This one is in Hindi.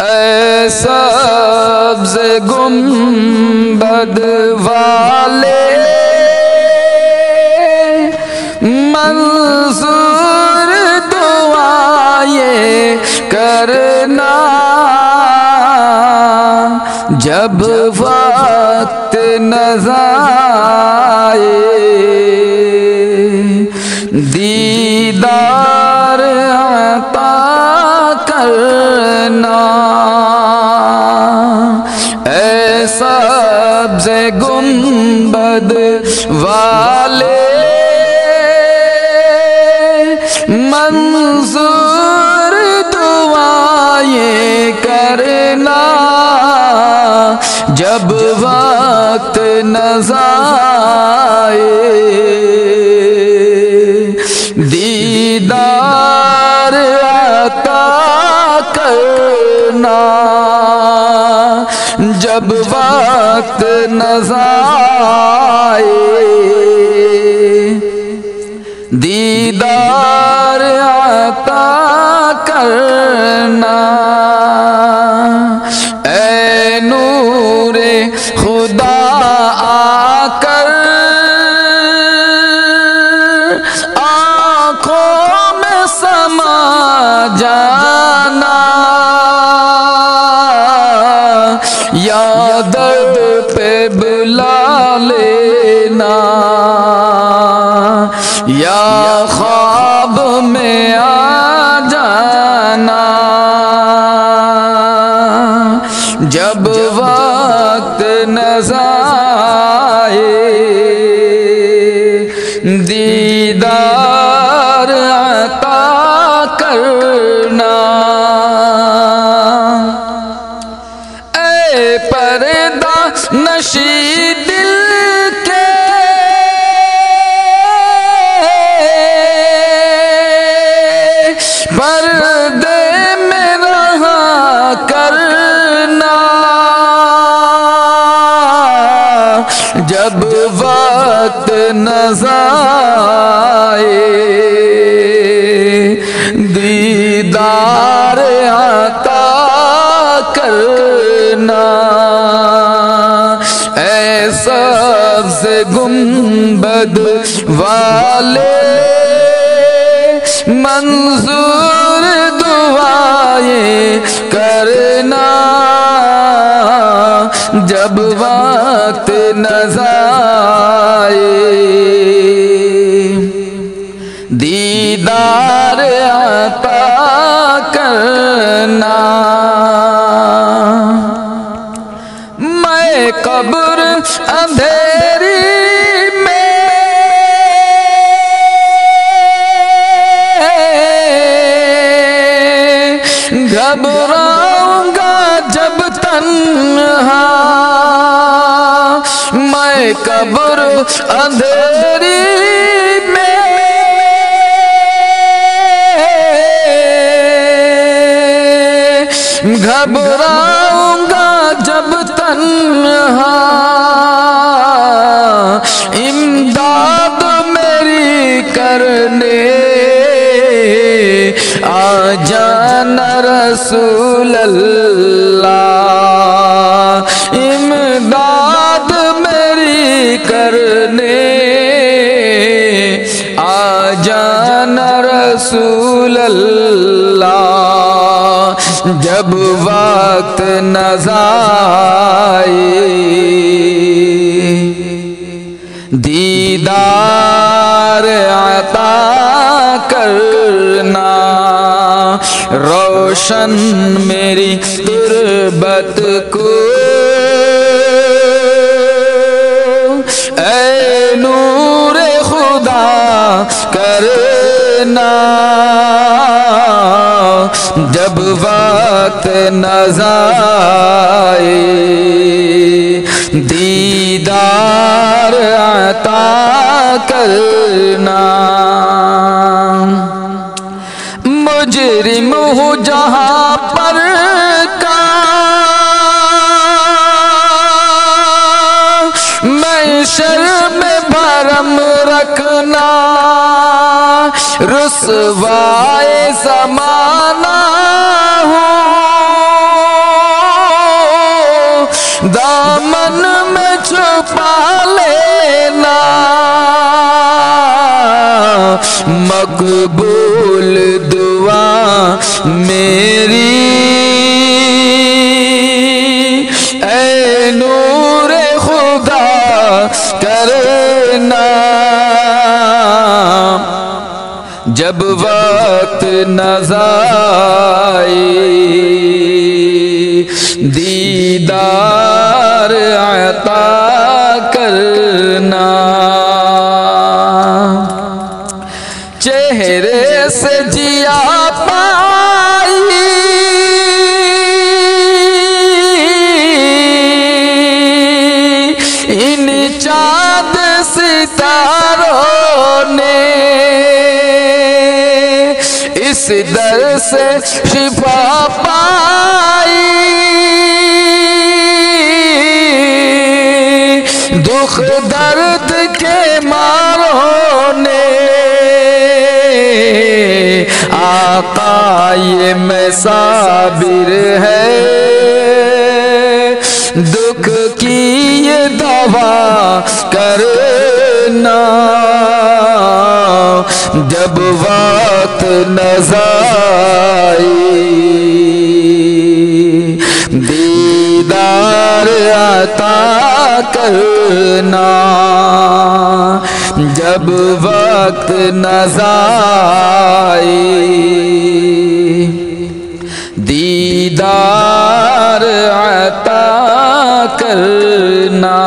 ऐ सब्ज़ गुंबद वाले मंजूर दुआएं करना, जब वक्त नज़ाए दीदार अता करना। ऐ सब्ज़ गुंबद वाले मंजूर दुआएं करना, जब वक्त नज़ाए दीदार अता करना, जब वक्त नज़ाए दीदार अता करना। ऐ नूरे खुदा आकर आँखों में समा जाना, या दर्द पे बुला लेना, या ख्वाब में आ जाना, जब वक्त नज़ाए दीदार अता करना। ऐ पर्दा नशी दिल के पर्दे में रहा करना, जब वक्त नज़ाए दीदार अता करना। ऐ सब्ज़ गुंबद वाले मंजूर दुआएं करना, जब वक्त नज़ाए दीदार अता करना। मैं कब्र अंधेरी में घबराऊंगा जब तन्हा, मैं कब्र अंधेरी में घबराऊंगा जब तन्हा, इमदाद मेरी करने आ जाना रसूल अल्लाह, इमदाद मेरी करने आ जाना रसूल अल्लाह, जब वक्त नज़ाए दीदार अता करना। रोशन मेरी तुरबत को ऐ नूरे खुदा करना, जब वक्त नज़ाए दीदार अता करना। मुजरिम हूँ जहाँ पर का मैं शर्म भरम रखना, रुसवाए ज़माना हूँ दामन में छुपा लेना, मकबूल दुआ मेरी ऐ नूर खुदा करना। जब वक्त नज़ाए दीदार अता करना, चेहरे से जिया पाई इन चाँद सितारों ने, इस दर से शिफा पाई, दुख दर्द के मारों ने। आका ये मैं साबिर है, दुख की ये दवा करना। जब वक्त नज़ाए दीदार अता करना, जब वक्त नज़ाए दीदार अता करना।